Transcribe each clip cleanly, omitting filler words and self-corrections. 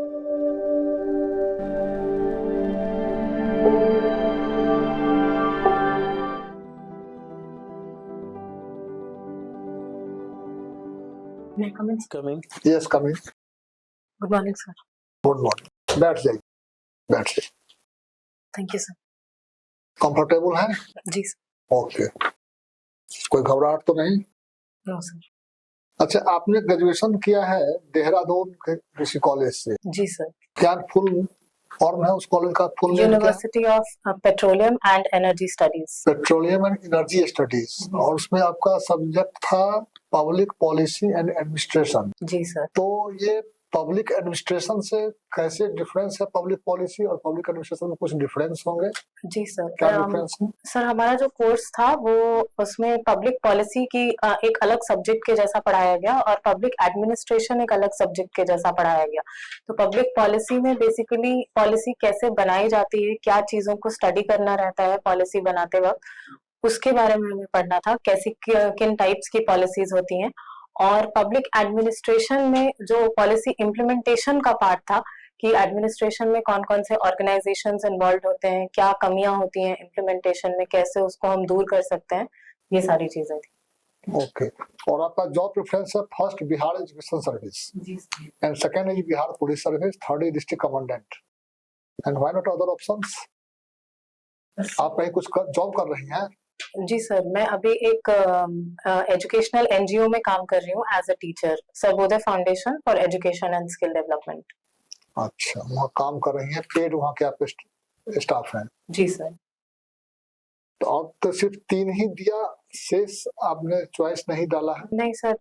May I come in? Coming. Yes, coming. Good morning, sir. Good morning. बैठ जाइए, बैठ जाइए। Thank you, sir. कंफर्टेबल है? जी सर। ओके। कोई घबराहट तो नहीं? No sir. अच्छा, आपने ग्रेजुएशन किया है देहरादून के किसी कॉलेज से? जी सर। क्या फुल फॉर्म है उस कॉलेज का? फुल नेम क्या है? University of petroleum and energy studies. Petroleum and energy studies. और उसमें आपका सब्जेक्ट था पब्लिक पॉलिसी एंड एडमिनिस्ट्रेशन। जी सर। तो ये पब्लिक एडमिनिस्ट्रेशन से कैसे डिफरेंस है? पब्लिक पॉलिसी और पब्लिक एडमिनिस्ट्रेशन में कुछ डिफरेंस होंगे? जी सर। क्या डिफरेंस है? सर हमारा जो कोर्स था वो उसमें पब्लिक पॉलिसी की एक अलग सब्जेक्ट के जैसा पढ़ाया गया और पब्लिक एडमिनिस्ट्रेशन एक अलग सब्जेक्ट के जैसा पढ़ाया गया। तो पब्लिक पॉलिसी में बेसिकली पॉलिसी कैसे बनाई जाती है, क्या चीजों को स्टडी करना रहता है पॉलिसी बनाते वक्त, उसके बारे में हमें पढ़ना था, कैसी किन टाइप्स की पॉलिसीज होती हैं। और पब्लिक एडमिनिस्ट्रेशन में जो पॉलिसी इम्प्लीमेंटेशन का पार्ट था कि एडमिनिस्ट्रेशन में कौन कौन से ऑर्गेनाइजेशंस इन्वॉल्व होते हैं, क्या कमियां होती हैं इम्प्लीमेंटेशन में, कैसे उसको हम दूर कर सकते हैं, ये सारी चीजें थी। ओके। और आपका जॉब प्रेफरेंस है first Bihar education service and second is Bihar police service, third is district commandant and why not other options? आप कहीं कुछ जॉब कर रही हैं? जी सर, मैं अभी एक एजुकेशनल एनजीओ में काम कर रही हूँ as a teacher, Sarvodaya foundation for education and skill development. अच्छा, वहाँ काम कर रही हैं, पेड वहाँ के आप स्टाफ हैं? जी सर। तो आप तो सिर्फ 3 ही दिया, शेष आपने चॉइस नहीं डाला है? नहीं सर,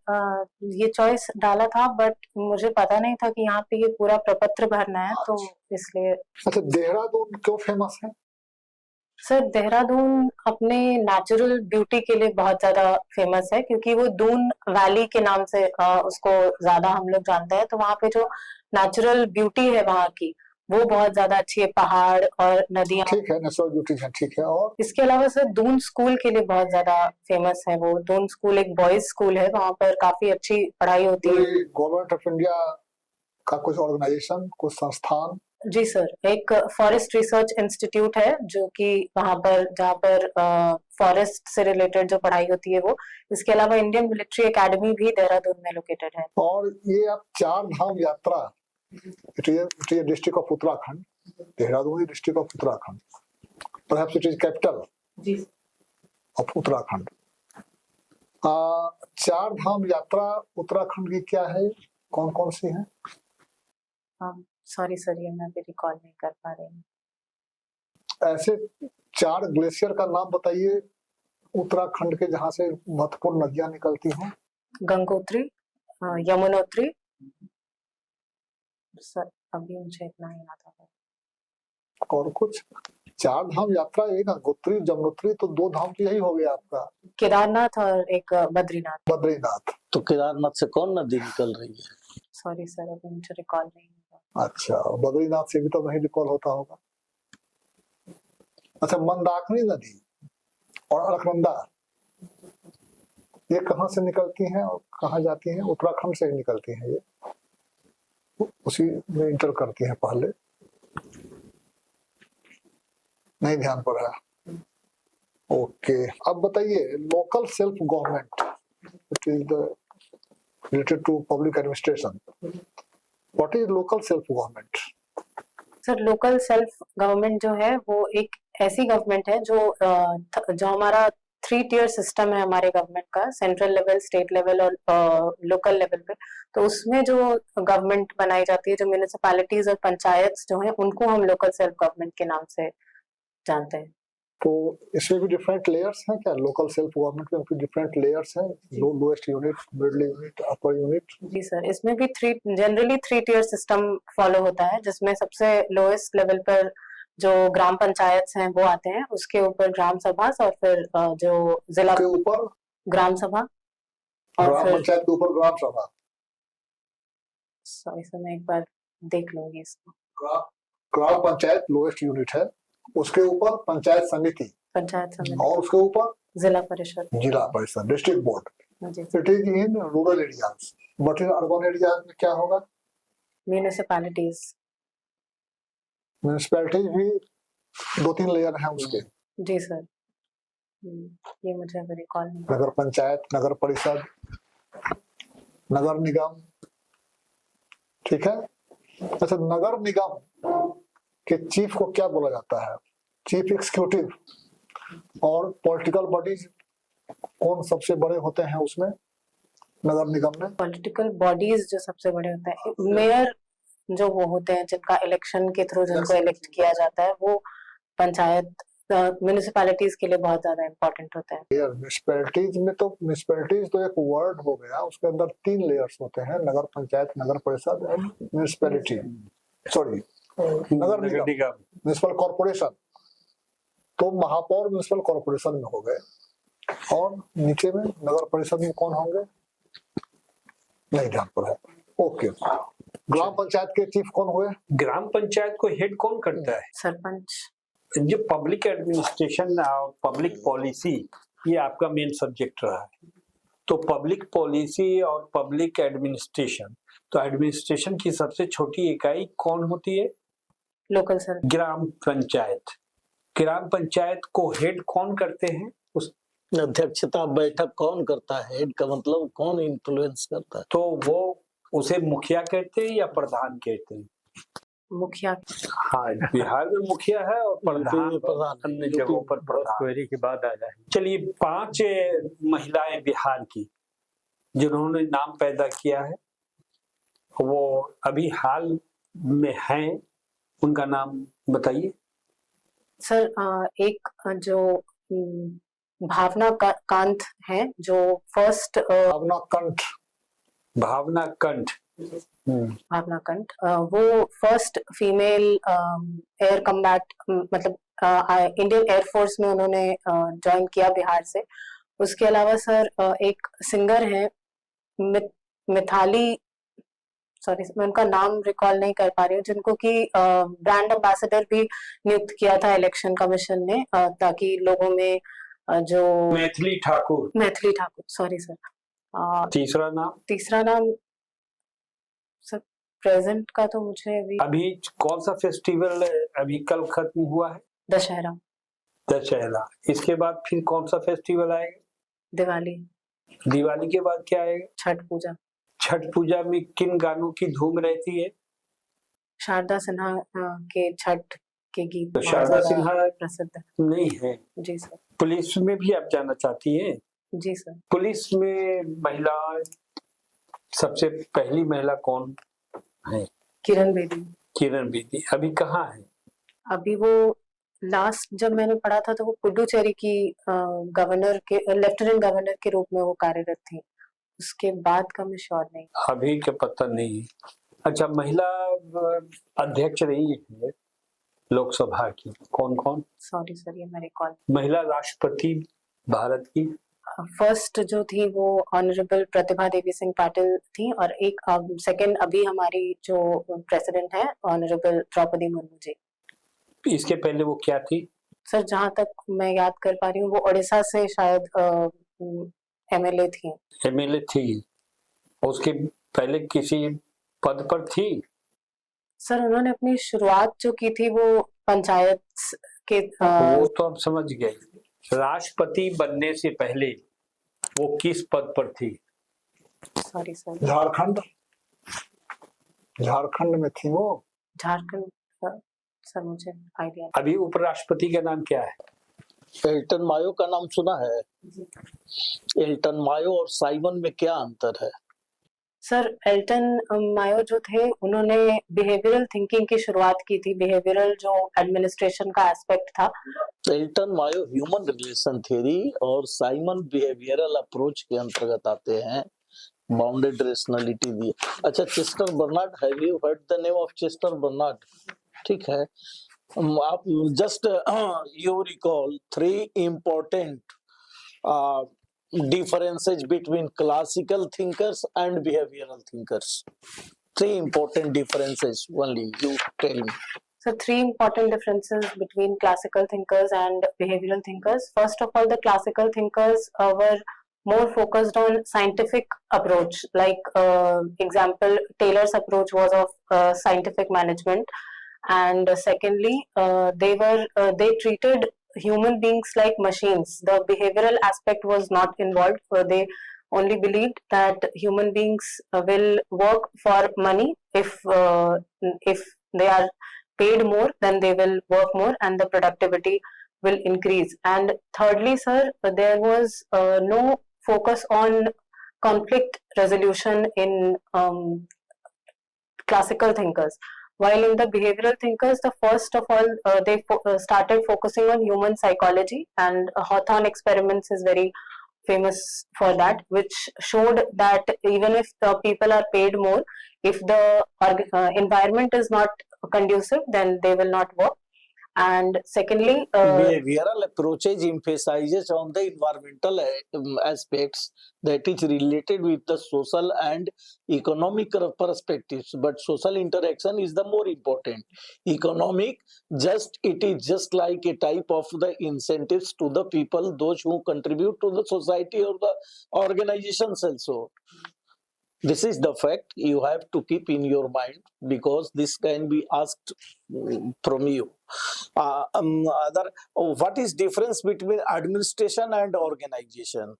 ये चॉइस डाला था बट मुझे पता नहीं था कि यहाँ पे ये पूरा प्रपत्र भरना है, तो इसलिए। अच्छा, देहरादून क्यों फेमस है? सर देहरादून अपने नेचुरल ब्यूटी के लिए बहुत ज्यादा फेमस है, क्योंकि वो दून वैली के नाम से उसको ज्यादा हम लोग जानते हैं। तो वहाँ पे जो नेचुरल ब्यूटी है वहाँ की, वो बहुत ज्यादा अच्छी है, पहाड़ और नदियाँ। ठीक है, नेचुरल ब्यूटी है, ठीक है। और इसके अलावा सर दून स्कूल के लिए बहुत ज्यादा फेमस है। वो दून स्कूल एक बॉयज स्कूल है, वहाँ पर काफी अच्छी पढ़ाई होती है। गवर्नमेंट ऑफ इंडिया का कुछ ऑर्गेनाइजेशन, कुछ संस्थान? जी सर, एक फॉरेस्ट रिसर्च इंस्टीट्यूट है जो कि वहाँ पर, जहाँ पर फॉरेस्ट से रिलेटेड जो पढ़ाई होती है वो। इसके अलावा इंडियन मिलिट्री एकेडमी भी देहरादून में लोकेटेड है। और ये आप 4 धाम यात्रा, it is district of Uttarakhand, Dehradun district of Uttarakhand, perhaps it is capital G of Uttarakhand. 4 धाम यात्रा उत्तराखंड की क्या है, कौन कौन सी है? सॉरी सर, ये मैं अभी रिकॉल नहीं कर पा रही हूँ। ऐसे 4 ग्लेशियर का नाम बताइए उत्तराखंड के, जहाँ से महत्वपूर्ण नदियां निकलती हैं। गंगोत्री, यमुनोत्री। सर अभी मुझे इतना ही याद आ रहा है। और कुछ? 4 धाम यात्रा, एक गंगोत्री जमुनोत्री, तो 2 धाम तो यही हो गया आपका। केदारनाथ और एक बद्रीनाथ। बद्रीनाथ। तो केदारनाथ से कौन नदी निकल रही है? सॉरी सर, अभी मुझे रिकॉल नहीं हुआ। अच्छा, बद्रीनाथ से भी तो नहीं रिकॉल होता होगा। अच्छा, मंदाकिनी नदी और अलकनंदा, ये कहाँ से निकलती हैं और कहाँ जाती हैं? उत्तराखंड से ही निकलती हैं, ये उसी में इंटर करती हैं पहले। नहीं ध्यान पड़ रहा। ओके, अब बताइए local self government, it is the related to public administration. What is local self government? Sir local self government जो है वो एक ऐसी गवर्नमेंट है जो हमारा 3 टियर सिस्टम है हमारे गवर्नमेंट का, सेंट्रल लेवल, स्टेट लेवल और लोकल लेवल पे। तो उसमें जो गवर्नमेंट बनाई जाती है, जो म्यूनिसिपैलिटीज और पंचायत जो है, उनको हम लोकल सेल्फ गवर्नमेंट के नाम से जानते हैं। तो इसमें भी डिफरेंट लेयर्स हैं क्या? लोकल सेल्फ गवर्नमेंट में भी डिफरेंट लेयर्स हैं, लोएस्ट यूनिट, मिडिल यूनिट, अपर यूनिट? जी सर, इसमें भी जनरली 3 टियर सिस्टम फॉलो होता है, जिसमें सबसे लोएस्ट लेवल पर जो ग्राम पंचायत हैं वो आते हैं, उसके ऊपर ग्राम सभा, और फिर जो जिला के ऊपर ग्राम सभा, और ग्राम फिर पंचायत के ऊपर ग्राम सभा। सॉरी सर, मैं एक बार देख लूंगी इसको। ग्राम पंचायत लोएस्ट यूनिट है, उसके ऊपर पंचायत समिति, और उसके ऊपर जिला परिषद, डिस्ट्रिक्ट बोर्ड। जी it is in rural areas, but in urban areas में क्या होगा? म्यूनिसिपैलिटीज। म्यूनिसिपैलिटीज भी 2-3 लेयर हैं उसके। जी सर। ये मुझे अभी रिकॉल नहीं। नगर पंचायत, नगर परिषद, नगर निगम, ठीक है। अच्छा, नगर निगम के चीफ को क्या बोला जाता है? Chief executive. और पॉलिटिकल बॉडीज कौन सबसे बड़े होते हैं उसमें, नगर निगम में? पॉलिटिकल बॉडीज जो सबसे बड़े होते हैं, मेयर जो वो होते हैं जिनका इलेक्शन के थ्रू जिनको इलेक्ट किया जाता है, वो पंचायत म्यूनिसिपैलिटीज के लिए बहुत ज्यादा इम्पोर्टेंट होता है। म्यूनिसिपैलिटीज में तो, म्यूनिसिपैलिटीज तो एक वर्ड हो गया, उसके अंदर 3 लेयर्स होते हैं, नगर पंचायत, नगर परिषद और म्यूनिसिपैलिटी, सॉरी नगर निगम, म्यूनिसिपल कॉर्पोरेशन। तो महापौर म्यूनिसिपल कॉर्पोरेशन में हो गए, और नीचे में नगर परिषद में कौन होंगे, नहीं ध्यान पर है। ओके, ग्राम पंचायत के चीफ कौन हुए? ग्राम पंचायत को हेड कौन करता है? सरपंच। जो पब्लिक एडमिनिस्ट्रेशन और पब्लिक पॉलिसी, ये आपका मेन सब्जेक्ट रहा है। तो पब्लिक पॉलिसी और पब्लिक एडमिनिस्ट्रेशन, तो एडमिनिस्ट्रेशन की सबसे छोटी इकाई कौन होती है? Local sir. ग्राम पंचायत। ग्राम पंचायत को हेड कौन करते हैं? उस अध्यक्षता बैठक कौन करता है? हेड का मतलब कौन इन्फ्लुएंस करता है? तो वो उसे मुखिया कहते हैं या प्रधान कहते हैं? मुखिया। हाँ, बिहार में मुखिया है और प्रधान अन्य जगहों पर प्रधान। क्वेरी के बाद आ जाए। चलिए, 5 महिलाएं बिहार की जिन्होंने नाम पैदा किया है, वो अभी हाल में हैं, उनका नाम बताइए। सर एक जो भावना कांत है, जो फर्स्ट भावना कंठ। भावना कंठ। भावना कंठ, वो फर्स्ट फीमेल एयर कम्बैट, मतलब इंडियन एयरफोर्स में उन्होंने ज्वाइन किया बिहार से। उसके अलावा सर एक सिंगर है मिथाली, सॉरी मैं उनका नाम रिकॉल नहीं कर पा रही हूँ, जिनको कि ब्रांड एम्बेसडर भी नियुक्त किया था इलेक्शन कमीशन ने, ताकि लोगों में जो मैथिली ठाकुर। Maithili Thakur, sorry sir. तीसरा नाम सर प्रेजेंट का तो मुझे अभी कौन सा फेस्टिवल अभी कल खत्म हुआ है? दशहरा। दशहरा। इसके बाद फिर कौन सा फेस्टिवल आएगा? दिवाली। दिवाली के बाद क्या आएगा? छठ पूजा। छठ पूजा में किन गानों की धूम रहती है? शारदा सिन्हा के छठ के गीत तो शारदा सिन्हा प्रसिद्ध नहीं है। जी सर। पुलिस में भी आप जाना चाहती हैं? जी सर। पुलिस में महिला, सबसे पहली महिला कौन है? किरण बेदी। किरण बेदी। अभी कहाँ है? अभी वो लास्ट जब मैंने पढ़ा था तो वो पुडुचेरी की गवर्नर के, लेफ्टिनेंट गवर्नर के रूप में वो कार्यरत थी। उसके बाद का मैं श्योर नहीं। अभी का पता नहीं। अच्छा, महिला अध्यक्ष रही है लोकसभा की कौन कौन? सॉरी सर, ये मैं रिकॉल। महिला राष्ट्रपति भारत की फर्स्ट जो थी वो ऑनरेबल प्रतिभा देवी सिंह पाटिल थी, और एक सेकंड अभी हमारी जो प्रेसिडेंट है ऑनरेबल द्रौपदी मुर्मू जी। इसके पहले वो क्या थी? सर जहां तक मैं याद कर पा रही हूँ, वो उड़ीसा से शायद एमएलए थी। एमएलए थी। उसके पहले किसी पद पर थी? सर उन्होंने अपनी शुरुआत जो की थी वो पंचायत के वो तो अब समझ गए। राष्ट्रपति बनने से पहले वो किस पद पर थी? सॉरी सर, झारखंड में थी वो। झारखंड सर मुझे आइडिया। अभी उपराष्ट्रपति का नाम क्या है? एल्टन मायो का नाम सुना है? एल्टन मायो और साइमन में क्या अंतर है? सर एल्टन मायो जो थे, उन्होंने बिहेवियरल थिंकिंग की शुरुआत की थी, बिहेवियरल जो एडमिनिस्ट्रेशन का एस्पेक्ट था। Elton Mayo human relation theory और साइमन बिहेवियरल अप्रोच के अंतर्गत आते हैं। बाउंडेड रेशनलिटी दी। अच्छा, Chester Barnard, have you heard the name of Chester Barnard? ठीक है, आप just you recall 3 important differences between classical thinkers and behavioral thinkers. 3 important differences only, you tell me. So 3 important differences between classical thinkers and behavioral thinkers. First of all, the classical thinkers were more focused on scientific approach. Like example, Taylor's approach was of scientific management, and secondly, they treated human beings like machines. The behavioral aspect was not involved. They only believed that human beings will work for money. If they are paid more, then they will work more and the productivity will increase. And thirdly, sir, there was no focus on conflict resolution in classical thinkers. While in the behavioral thinkers, the first of all, they started focusing on human psychology, and Hawthorne experiments is very famous for that, which showed that even if the people are paid more, if the environment is not conducive, then they will not work. And secondly, Behavioral approaches emphasizes on the environmental aspects that is related with the social and economic perspectives, but social interaction is the more important. Economic, it is just like a type of the incentives to the people, those who contribute to the society or the organizations also. This is the fact you have to keep in your mind, because this can be asked from you. What is difference between administration and organization?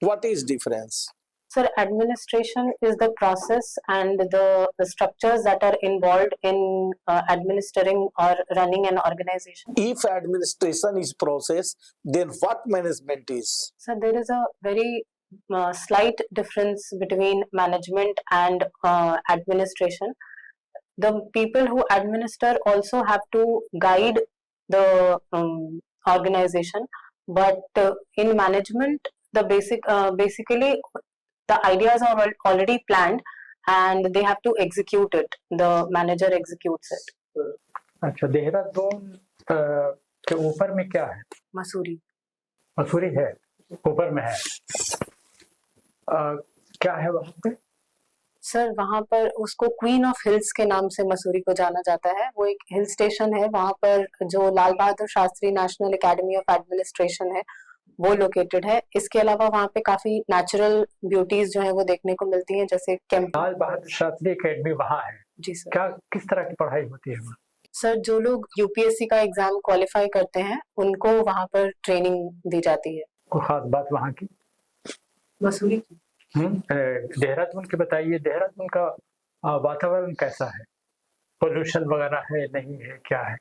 What is difference? sir, administration is the process and the structures that are involved in administering or running an organization. If administration is process, then what management is? So there is a very slight difference between management and administration. The people who administer also have to guide the organization, but in management, the basically the ideas are already planned and they have to execute it. The manager executes it. अच्छा, देहरादून के ऊपर में क्या है? मसूरी मसूरी है, ऊपर में है। क्या है वहाँ पे? सर वहाँ पर उसको क्वीन ऑफ हिल्स के नाम से मसूरी को जाना जाता है। वो एक हिल स्टेशन है, वहाँ पर जो Lal Bahadur Shastri National Academy of Administration है वो लोकेटेड है। इसके अलावा वहाँ पे काफी नेचुरल ब्यूटीज जो है वो देखने को मिलती हैं, जैसे लाल बहादुर शास्त्री एकेडमी वहाँ है। जी सर। क्या किस तरह की पढ़ाई होती है वहाँ? सर जो लोग यूपीएससी का एग्जाम क्वालिफाई करते हैं उनको वहाँ पर ट्रेनिंग दी जाती है। कोई खास बात वहाँ की? मसूरी की देहरादून की बताइए। देहरादून का वातावरण कैसा है? पोल्यूशन वगैरह है, नहीं है, क्या है?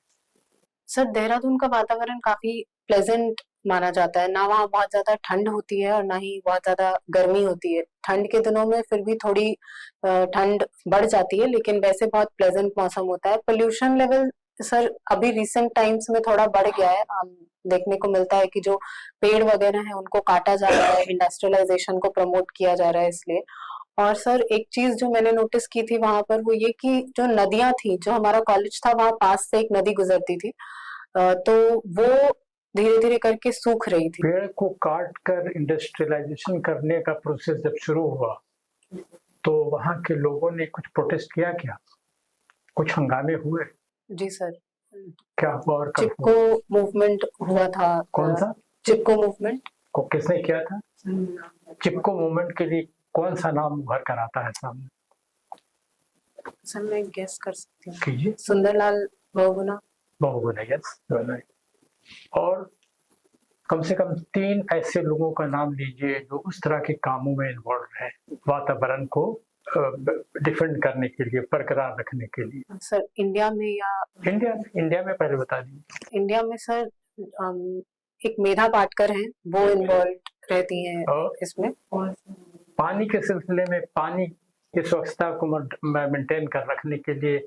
सर देहरादून का वातावरण काफी प्लेजेंट माना जाता है। ना वहाँ बहुत ज्यादा ठंड होती है और ना ही बहुत ज्यादा गर्मी होती है। ठंड के दिनों में फिर भी थोड़ी ठंड बढ़ जाती है, लेकिन वैसे बहुत प्लेजेंट मौसम होता है। पोल्यूशन लेवल सर अभी रिसेंट टाइम्स में थोड़ा बढ़ गया है। देखने को मिलता है कि जो पेड़ वगैरह है उनको काटा जा रहा है, इंडस्ट्रियलाइजेशन को प्रमोट किया जा रहा है इसलिए। और सर एक चीज जो मैंने नोटिस की थी वहां पर वो ये कि जो नदियां थी, जो हमारा कॉलेज था वहां पास से एक नदी गुजरती थी, तो वो धीरे धीरे करके सूख रही थी। पेड़ को काट कर इंडस्ट्रियलाइजेशन करने का प्रोसेस जब शुरू हुआ तो वहाँ के लोगों ने कुछ प्रोटेस्ट किया क्या? कुछ हंगामे हुए? जी सर। क्या हुआ और कब हुआ? चिपको मूवमेंट हुआ था। कौन सा चिपको मूवमेंट को किसने किया था? चिपको मूवमेंट के लिए कौन सा नाम उभर कर आता है सामने? सर मैं गेस कर सकती हूँ। कीजिए। सुंदरलाल बहुगुणा। बहुगुणा, यस। और कम से कम 3 ऐसे लोगों का नाम लीजिए जो उस तरह के कामों में इन्वॉल्व है, वातावरण को डिफेंड करने के लिए, बरकरार रखने के लिए। सर इंडिया में या इंडिया में पहले बता दीजिए। इंडिया में सर एक मेधा पाटकर हैं, वो इन्वॉल्व रहती हैं इसमें। पानी के सिलसिले में पानी की स्वच्छता को मेंटेन कर रखने के लिए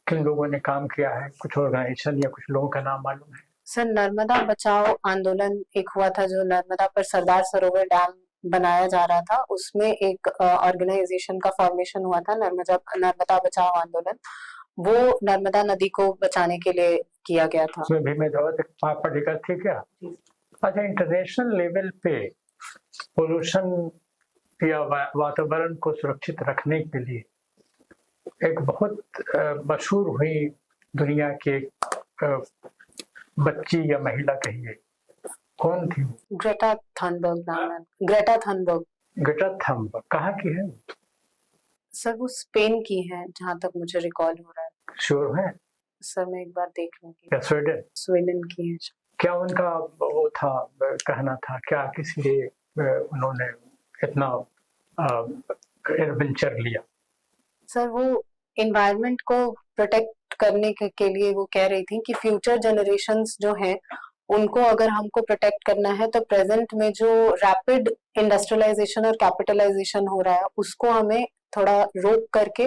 किन लोगों ने काम किया है? कुछ ऑर्गेनाइजेशन या कुछ लोगों का नाम मालूम है? सर नर्मदा बचाओ आंदोलन एक हुआ था, जो नर्मदा पर सरदार सरोवर डैम बनाया जा रहा था, उसमें एक ऑर्गेनाइजेशन का फॉर्मेशन हुआ था, नर्मदा बचाओ आंदोलन। वो नर्मदा नदी को बचाने के लिए किया गया था। उसमें भी मैं पढ़ेगा थे क्या? अच्छा, इंटरनेशनल लेवल पे पोल्यूशन या वातावरण को सुरक्षित रखने के लिए एक बहुत मशहूर हुई दुनिया के बच्ची या महिला कहिए, कौन थी वो? ग्रेटा थनबर्ग नाम है, ग्रेटा थनबर्ग। ग्रेटा थनबर्ग कहाँ की है? सर वो स्पेन की है जहां तक मुझे रिकॉल हो रहा है। श्योर है? सर मैं एक बार देख लूंगी। या स्वीडन? स्वीडन की है। क्या उनका वो था, कहना था क्या, किस लिए उन्होंने इतना एडवेंचर लिया? सर वो एनवायरनमेंट को प्रोटेक्ट करने के लिए वो कह रही थी कि फ्यूचर जनरेशन्स जो हैं उनको अगर हमको प्रोटेक्ट करना है तो प्रेजेंट में जो रैपिड इंडस्ट्रियलाइजेशन और कैपिटलाइजेशन हो रहा है उसको हमें थोड़ा रोक करके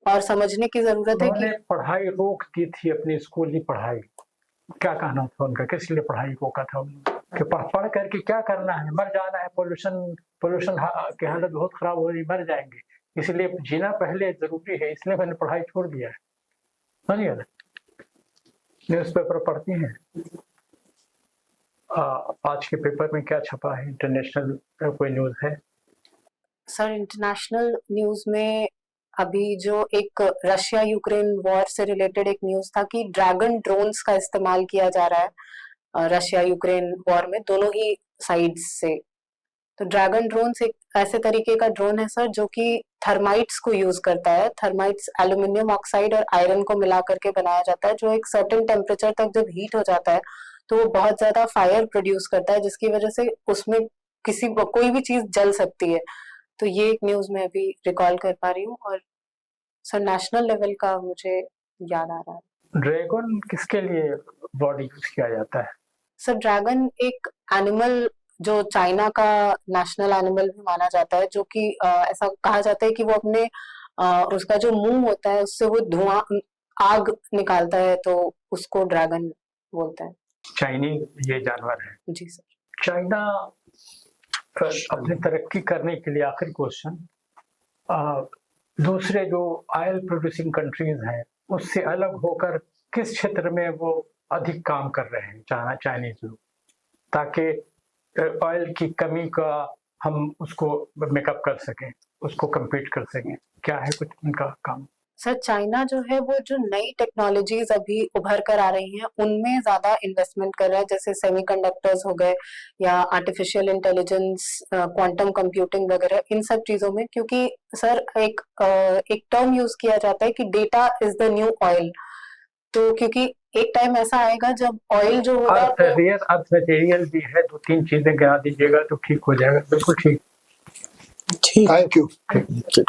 और समझने की जरूरत है उन्होंने कि पढ़ाई रोक दी थी, अपनी स्कूल की पढ़ाई। क्या कहना था उनका, किस लिए पढ़ाई रोका था उन्होंने? कि पढ़ करके क्या करना है, मर जाना है, पोल्यूशन की हालत बहुत खराब हो रही, मर जाएंगे, इसलिए जीना पहले जरूरी है, इसलिए मैंने पढ़ाई छोड़ दिया है। समझिए ना, न्यूज़पेपर पढ़ती हैं? आज के पेपर में क्या छपा है? इंटरनेशनल कोई न्यूज़ है? सर इंटरनेशनल न्यूज में अभी जो एक रशिया यूक्रेन वॉर से रिलेटेड एक न्यूज था कि ड्रैगन ड्रोन्स का इस्तेमाल किया जा रहा है रशिया यूक्रेन वॉर में, दोनों ही साइड्स से। तो ड्रैगन ड्रोन्स एक ऐसे तरीके का ड्रोन है सर जो कि थर्माइट्स को यूज करता है। थर्माइट्स एल्यूमिनियम ऑक्साइड और आयरन को मिला करके बनाया जाता है, जो एक सर्टेन टेम्परेचर तक जब हीट हो जाता है तो वो बहुत ज्यादा फायर प्रोड्यूस करता है, जिसकी वजह से उसमें कोई भी चीज जल सकती है। तो ये एक न्यूज मैं अभी रिकॉल कर पा रही हूँ। और सर नेशनल लेवल का मुझे याद आ रहा है। ड्रैगन किसके लिए बॉडी यूज किया जाता है? सर ड्रैगन एक एनिमल जो चाइना का नेशनल एनिमल भी माना जाता है, जो कि ऐसा कहा जाता है कि वो अपने उसका जो मुंह होता है उससे वो धुआं आग निकालता है, तो उसको ड्रैगन बोलते हैं। चाइनीज ये जानवर है। जी सर। चाइना अपनी तरक्की करने के लिए, आखिरी क्वेश्चन, दूसरे जो ऑयल प्रोड्यूसिंग कंट्रीज हैं उससे अलग होकर किस क्षेत्र में वो अधिक काम कर रहे हैं चाइनीज लोग, ताकि ऑयल की कमी का हम उसको मेकअप कर सकें, उसको कम्पीट कर सकें? क्या है कुछ उनका काम? सर चाइना जो है वो जो नई टेक्नोलॉजीज अभी उभर कर आ रही हैं उनमें ज्यादा इन्वेस्टमेंट कर रहा है, जैसे सेमीकंडक्टर्स हो गए या आर्टिफिशियल इंटेलिजेंस, क्वांटम कंप्यूटिंग वगैरह, इन सब चीजों में। क्योंकि सर एक टर्म यूज किया जाता है कि data is the new oil. तो क्योंकि एक टाइम ऐसा आएगा जब ऑयल जो होगा रेयर अर्थ मटेरियल भी है, 2-3 चीजें गिना दीजिएगा तो ठीक हो जाएगा। बिल्कुल ठीक। ठीक। Thank you. ठीक।